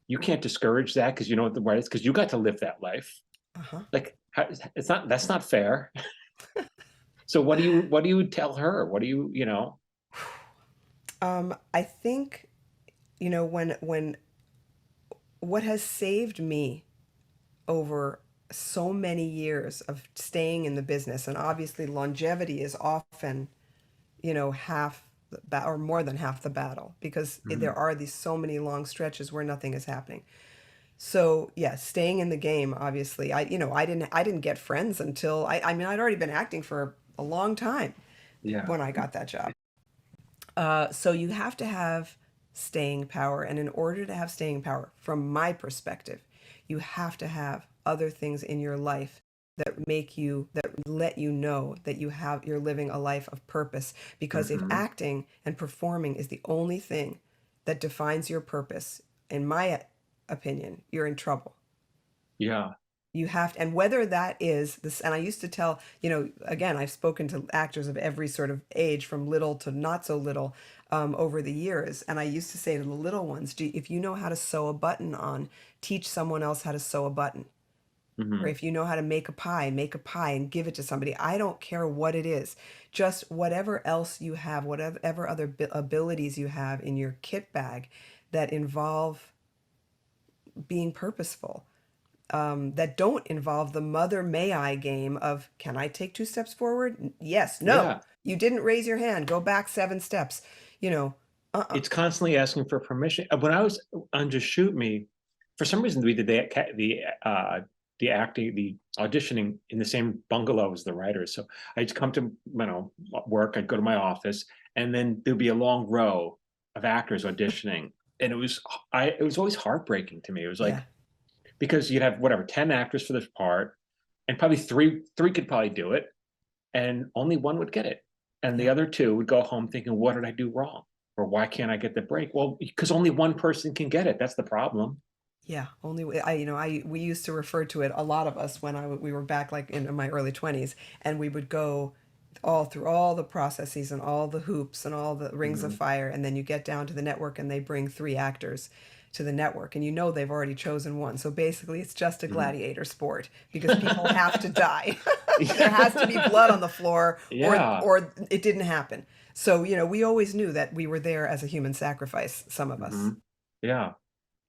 you can't discourage that because you know what the right is because you got to live that life. Uh-huh. Like that's not fair. So what do you tell her? What do you? I think, when what has saved me over so many years of staying in the business, and obviously longevity is often, half or more than half the battle, because there Mhm. are these so many long stretches where nothing is happening. So yeah, staying in the game, obviously. I didn't get Friends until I mean I'd already been acting for a long time Yeah. when I got that job. So you have to have staying power. And in order to have staying power, from my perspective, you have to have other things in your life that let you know that you're living a life of purpose. Because if Hmm. acting and performing is the only thing that defines your purpose, in my opinion, you're in trouble. Yeah. You have to, and whether that is this, and I used to tell, again, I've spoken to actors of every sort of age, from little to not so little, over the years. And I used to say to the little ones, if you know how to sew a button on, teach someone else how to sew a button. Or Hmm. if you know how to make a pie and give it to somebody. I don't care what it is. Just whatever else you have, whatever other abilities you have in your kit bag that involve being purposeful, that don't involve the mother may I game of, can I take 2 steps forward? Yes, no. Yeah. You didn't raise your hand. Go back 7 steps. You know, uh-uh. It's constantly asking for permission. When I was on Just Shoot Me, for some reason we did the acting, the auditioning in the same bungalow as the writers. So I'd come to work, I'd go to my office, and then there'd be a long row of actors auditioning, and it was always heartbreaking to me. It was Yeah, like, because you'd have whatever 10 actors for this part, and probably three could probably do it, and only one would get it. And the yeah. other two would go home thinking, what did I do wrong? Or why can't I get the break? Well, because only one person can get it. That's the problem. Yeah, we used to refer to it, a lot of us, when we were back like in my early 20s, and we would go all through all the processes and all the hoops and all the rings of Mhm. fire, and then you get down to the network and they bring 3 actors to the network, and they've already chosen one. So basically it's just a Mhm. gladiator sport because people have to die. There has to be blood on the floor, Yeah. or it didn't happen. So, we always knew that we were there as a human sacrifice, some of us. Mhm. Yeah.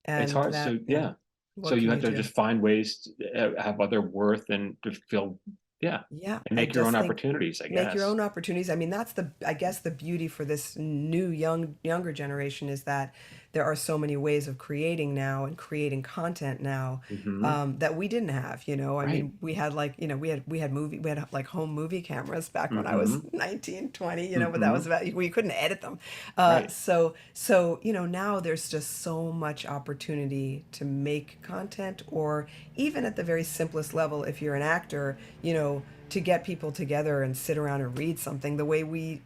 It's And hard. that, So yeah. So what you can have you to do? just find ways to have other worth and to feel, yeah, Yeah, and I make your own just think opportunities, I make your guess. own opportunities. I mean, that's I guess the beauty for this new younger generation is that there are so many ways of creating now and creating content now, Hmm. that we didn't have. I Right. mean, we had like, we had like home movie cameras back when I was Hmm. 19, 20. But that was Hmm. about, we couldn't edit them. Right. So now there's just so much opportunity to make content, or even at the very simplest level, if you're an actor, to get people together and sit around and read something the way we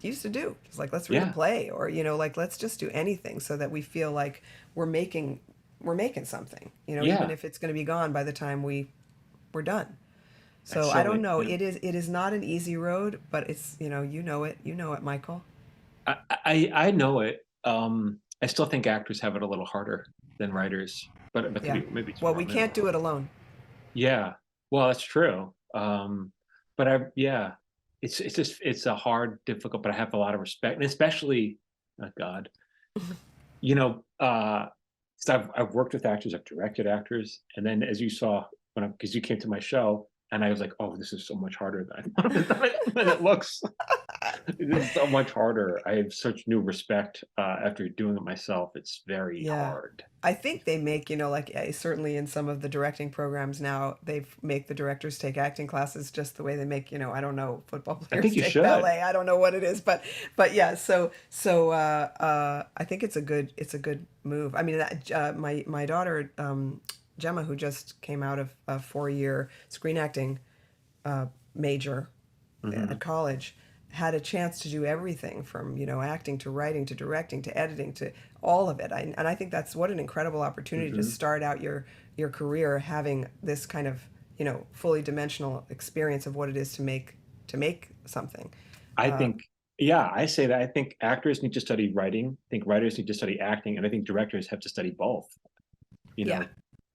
used to do. It's like, let's read a Yeah. play, or like, let's just do anything so that we feel like we're making we're making something, even Yeah. if it's going to be gone by the time we're done. That's So I so, don't know. yeah. It is not an easy road, but it's, you know it, Michael. I know it. I still think actors have it a little harder than writers, but Yeah. maybe it's Well, wrong. we I don't can't know. do it alone. Yeah. Well, that's true. But yeah, it's a hard, difficult, but I have a lot of respect, and especially, oh God, you know, uh, 'cause I've worked with actors, I've directed actors, and then as you saw because you came to my show, and I was like, oh, this is so much harder than it looks. It is so much harder. I have such new respect after doing it myself. It's very Yeah. hard. I think they make, like, certainly in some of the directing programs now, they make the directors take acting classes just the way they make, I don't know, football I players think you take should. ballet. I don't know what it is, but yeah, I think it's a good move. I mean, my daughter, Gemma, who just came out of a 4-year screen acting major at Hmm. college, had a chance to do everything from, acting to writing to directing to editing to all of it. And I think that's what an incredible opportunity to Hmm. start out your career having this kind of, fully dimensional experience of what it is to make something. I Uh, think, yeah, I say that. I think actors need to study writing. I think writers need to study acting, and I think directors have to study both. You yeah, know,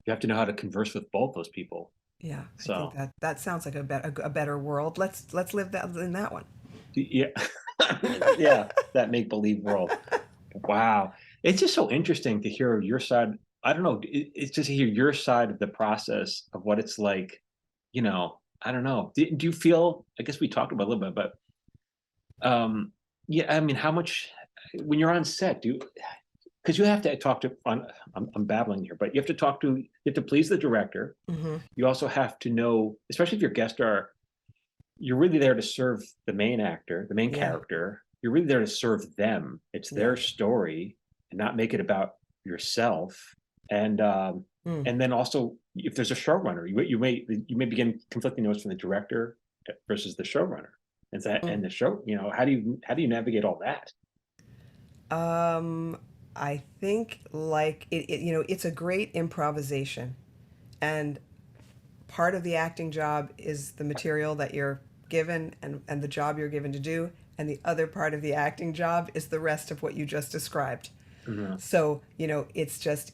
you have to know how to converse with both those people. yeah. I think So, that sounds like a better world. Let's live that in that one. yeah, yeah, that make believe world. Wow, it's just so interesting to hear your side. I don't know. It's just to hear your side of the process of what it's like. I don't know. Do you feel? I guess we talked about it a little bit, but yeah, I mean, how much when you're on set, because you have to talk to I'm babbling here, but you have to please the director. Hmm. You also have to know, especially if your guest star, you're really there to serve the main actor, the main Yeah, character. You're really there to serve them. It's yeah. their story and not make it about yourself. And Mm, and then also if there's a showrunner, you may begin conflicting notes from the director versus the showrunner. And mm. the show, how do you navigate all that? Um, I think, like, it's a great improvisation, and part of the acting job is the material that you're given, and the job you're given to do, and the other part of the acting job is the rest of what you just described. Mhm. So, it's just,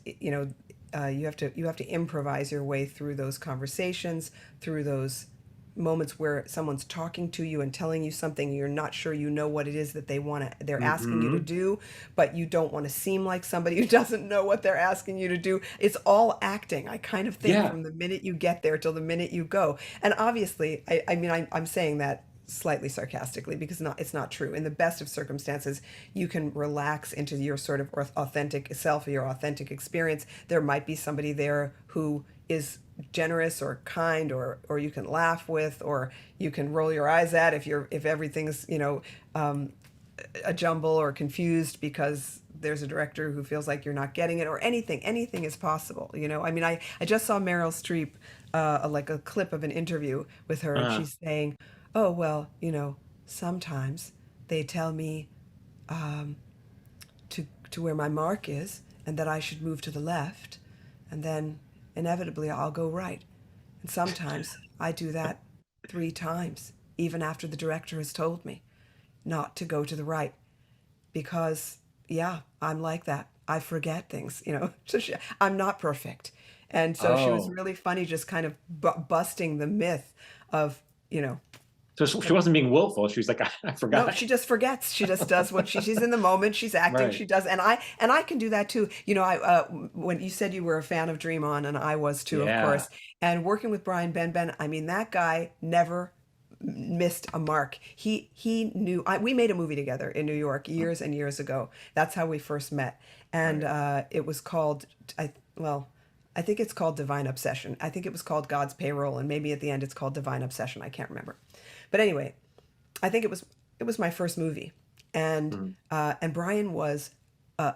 you have to improvise your way through those conversations, through those moments where someone's talking to you and telling you something and you're not sure you know what it is that they're asking you to Hmm. do, but you don't want to seem like somebody who doesn't know what they're asking you to do. It's all acting, I kind of think, Yeah. from the minute you get there till the minute you go. And obviously, I mean, I'm saying that slightly sarcastically because it's not true. In the best of circumstances, you can relax into your sort of authentic self, or your authentic experience. There might be somebody there who is generous or kind, or you can laugh with, or you can roll your eyes at if everything's, um, a jumble or confused because there's a director who feels like you're not getting it, or anything is possible. I mean, I just saw Meryl Streep, like a clip of an interview with her, and Uh, she's saying, oh well, sometimes they tell me, um, to where my mark is, and that I should move to the left, and then inevitably I'll go right. And sometimes I do that 3 times, even after the director has told me not to go to the right, because, yeah, I'm like that. I forget things. So I'm not perfect. And so she was oh, really funny, just kind of busting the myth of, you know, so she wasn't being willful. She was like, I no, forgot. she just forgets. She just does what she's in the moment. She's acting. Right. She does, and I can do that too. I when you said you were a fan of Dream On, and I was too, of Yeah. course. And working with Brian Benben, I mean, that guy never missed a mark. He knew. We made a movie together in New York years and years ago. That's how we first met, and Right. it was called. Well, I think it's called Divine Obsession. I think it was called God's Payroll, and maybe at the end it's called Divine Obsession. I can't remember, but anyway, I think it was my first movie, and Mhm. Brian was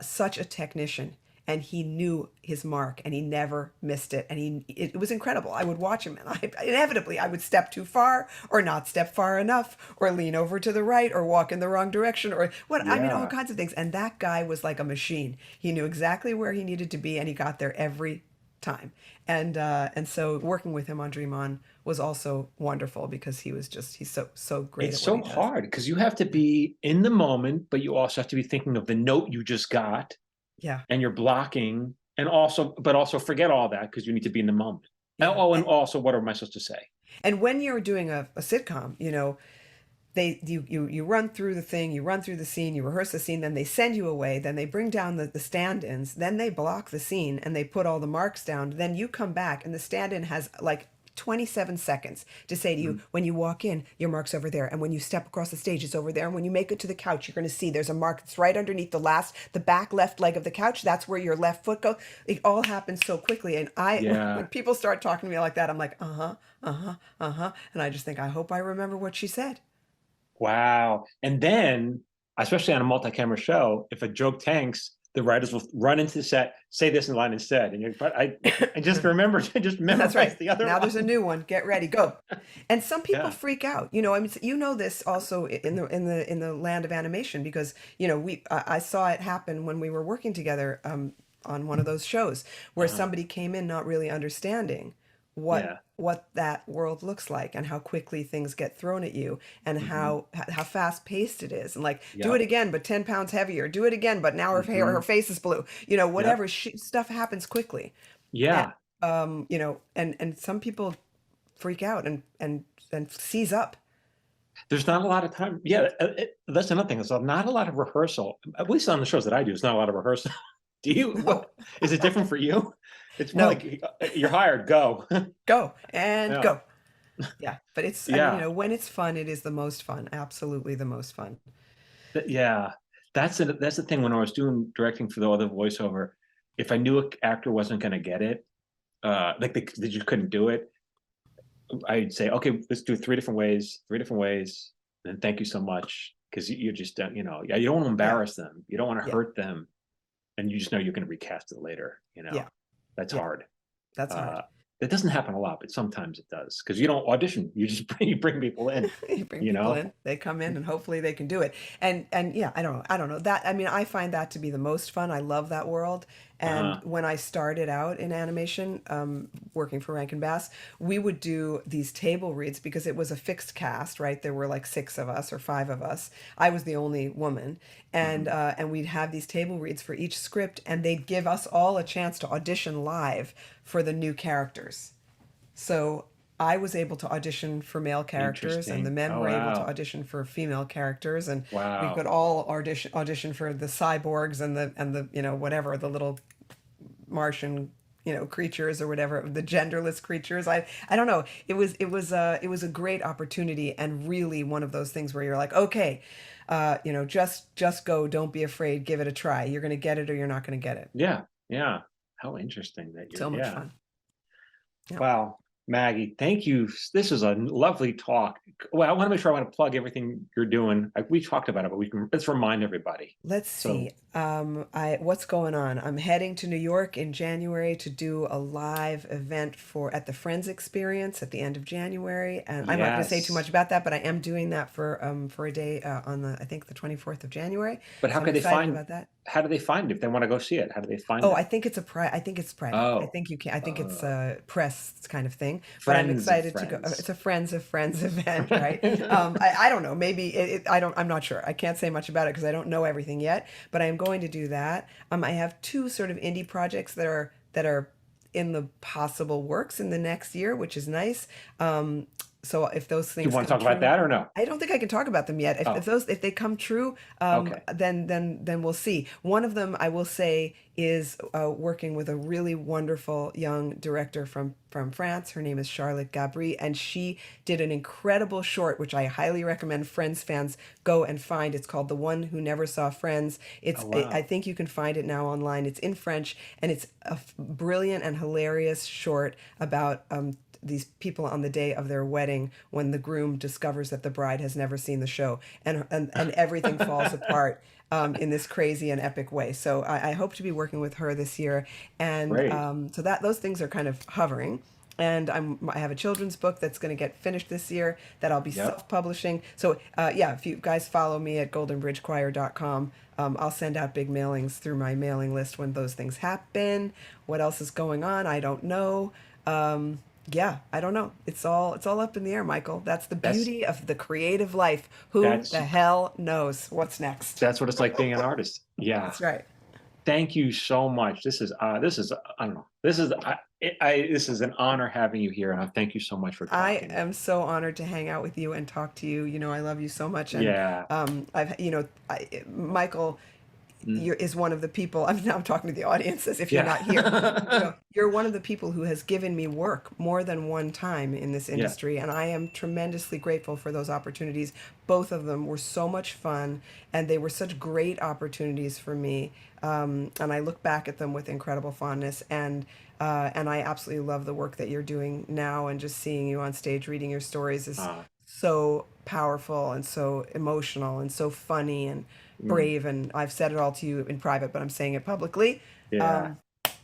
such a technician, and he knew his mark, and he never missed it, and it was incredible. I would watch him, and inevitably I would step too far, or not step far enough, or lean over to the right, or walk in the wrong direction, or what I mean, all Yeah. kinds of things. And that guy was like a machine. He knew exactly where he needed to be, and he got there every time. And so working with him on Dream On was also wonderful because he's so great It's at what so he does. hard because you have to be in the moment, but you also have to be thinking of the note you just got, Yeah, and you're blocking, and also forget all that because you need to be in the moment. yeah. Oh, and also, what am I supposed to say? And when you're doing a sitcom, you run through the thing, you run through the scene, you rehearse the scene, then they send you away, then they bring down the stand-ins, then they block the scene and they put all the marks down. Then you come back and the stand-in has like 27 seconds to say to you, Mhm. when you walk in, your mark's over there. And when you step across the stage, it's over there. And when you make it to the couch, you're going to see there's a mark that's right underneath the back left leg of the couch. That's where your left foot goes. It all happens so quickly. And when Yeah. people start talking to me like that, I'm like, and I just think, I hope I remember what she said. Wow. And then, especially on a multi-camera show, if a joke tanks, the writers will run into the set, say this in line instead, and but I just remember, just That's memorize right. the other Now there's a line. new one. Get ready, go. And some people Yeah. freak out. I mean, this also in the land of animation, because I saw it happen when we were working together, on one of those shows where Uh-huh. somebody came in not really understanding what Yeah. what that world looks like, and how quickly things get thrown at you, and Hmm. how fast paced it is, and like, do it Yep. again but 10 pounds heavier, do it again but now her Hmm. face is blue, Yep. whatever, stuff happens quickly. And Yeah. and some people freak out and seize up. There's not a lot of time. Yeah, that's another thing. There's not a lot of rehearsal. At least on the shows that I do, it's not a lot of rehearsal. Do you? No, What is it different for you? It's more no, like you're hired. Go. go and Yeah. go. Yeah, but I mean, Yeah. when it's fun, it is the most fun. Absolutely the most fun. Yeah. That's the thing. When I was doing directing for the other voiceover, if I knew an actor wasn't going to get it, like they just couldn't do it, I'd say, okay, let's do it three different ways, and thank you so much, because you just don't, yeah, you don't want to Yeah, embarrass them, you don't want to yeah, hurt them, and you just know you're going to recast it later. yeah, That's yeah. hard. That's hard. Uh, that doesn't happen a lot, but sometimes it does because you don't audition. You just bring people in. You bring You people know. in, they come in, and hopefully they can do it. And yeah, I don't know that. I mean, I find that to be the most fun. I love that world, And Uh-huh. when I started out in animation, working for Rankin Bass, we would do these table reads because it was a fixed cast, right? There were like 6 of us or 5 of us. I was the only woman, and we'd have these table reads for each script, and they'd give us all a chance to audition live for the new characters. So I was able to audition for male characters, and the Interesting. men Oh, were able to wow. audition for female characters, and we Wow. could all audition for the cyborgs and the whatever, the little Martian creatures or whatever, the genderless creatures. I don't know. It was a great opportunity, and really one of those things where you're like, okay, just go, don't be afraid, give it a try. You're gonna get it or you're not gonna get it. Yeah. Yeah. How interesting that So much yeah. fun. Yeah. Wow. Maggie, thank you. This is a lovely talk. Well, I want to make sure I want to plug everything you're doing. We talked about it, but let's remind everybody. Let's So, see. What's going on? I'm heading to New York in January to do a live event at the Friends Experience at the end of January, and I'm not going to say too much yes. about that, but I am doing that for a day on I think the 24th of January. But So I'm excited about that. how do they find it if they want to go see it? How do they find Oh, it? I think I think it's private. I Oh, think you can. I think it's uh, a press kind of thing. But I'm friends of excited to go. friends. It's a friends of friends event, right? I don't know. Maybe I don't. I'm not sure. I can't say much about it because I don't know everything yet. But I am going to do that. I have 2 sort of indie projects that are in the possible works in the next year, which is nice. So if those Do you things want to come talk about true, that or no? I don't think I can talk about them yet. Oh, If they come true, okay. then we'll see. One of them I will say is working with a really wonderful young director from France. Her name is Charlotte Gabri, and she did an incredible short, which I highly recommend Friends fans go and find. It's called The One Who Never Saw Friends. Oh, I wow. think you can find it now online. It's in French, and it's a brilliant and hilarious short about these people on the day of their wedding when the groom discovers that the bride has never seen the show, and everything falls apart in this crazy and epic way. So I hope to be working with her this year, and Great. so that those things are kind of hovering. And I have a children's book that's going to get finished this year that I'll be Yep. self-publishing. So yeah, if you guys follow me at goldenbridgechoir.com, I'll send out big mailings through my mailing list when those things happen. What else is going on? I don't know. Yeah, I don't know. It's all up in the air, Michael. That's the That's beauty of the creative life. Who that's the hell knows what's next? that's what it's like being an artist. Yeah. That's right. Thank you so much. This is I don't know. This is an honor having you here, and I thank you so much for I talking. am so honored to hang out with you and talk to you. I love you so much, and Yeah. Michael, Mm. is one of the people. I'm now talking to the audience as if you're not here. Yeah. You're one of the people who has given me work more than one time in this Yeah. industry, and I am tremendously grateful for those opportunities. Both of them were so much fun, and they were such great opportunities for me. And I look back at them with incredible fondness, and I absolutely love the work that you're doing now, and just seeing you on stage reading your stories is Uh, so powerful and so emotional and so funny and mm, brave. And I've said it all to you in private, but I'm saying it publicly. yeah. Um,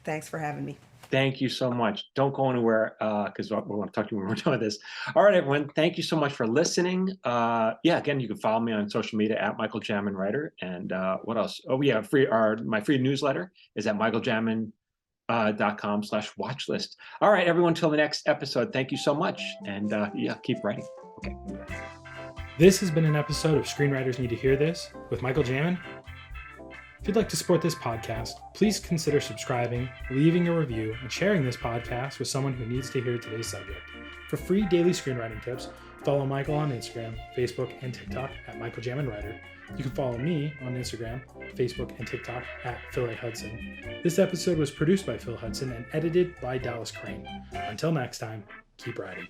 Thanks for having me. Thank you so much. Don't go anywhere because we want to talk to you when we're done with this. All right, everyone. Thank you so much for listening. Yeah, again, you can follow me on social media at Michael Jamin Writer. And what else? Oh, yeah, my free newsletter is at michaeljamin.com/watchlist. All right, everyone, till the next episode. Thank you so much. And yeah, keep writing. Okay. This has been an episode of Screenwriters Need to Hear This with Michael Jamin. If you'd like to support this podcast, please consider subscribing, leaving a review, and sharing this podcast with someone who needs to hear today's subject. For free daily screenwriting tips, follow Michael on Instagram, Facebook, and TikTok at Michael Jamin Writer. You can follow me on Instagram, Facebook, and TikTok at Phil A. Hudson. This episode was produced by Phil Hudson and edited by Dallas Crane. Until next time, keep writing.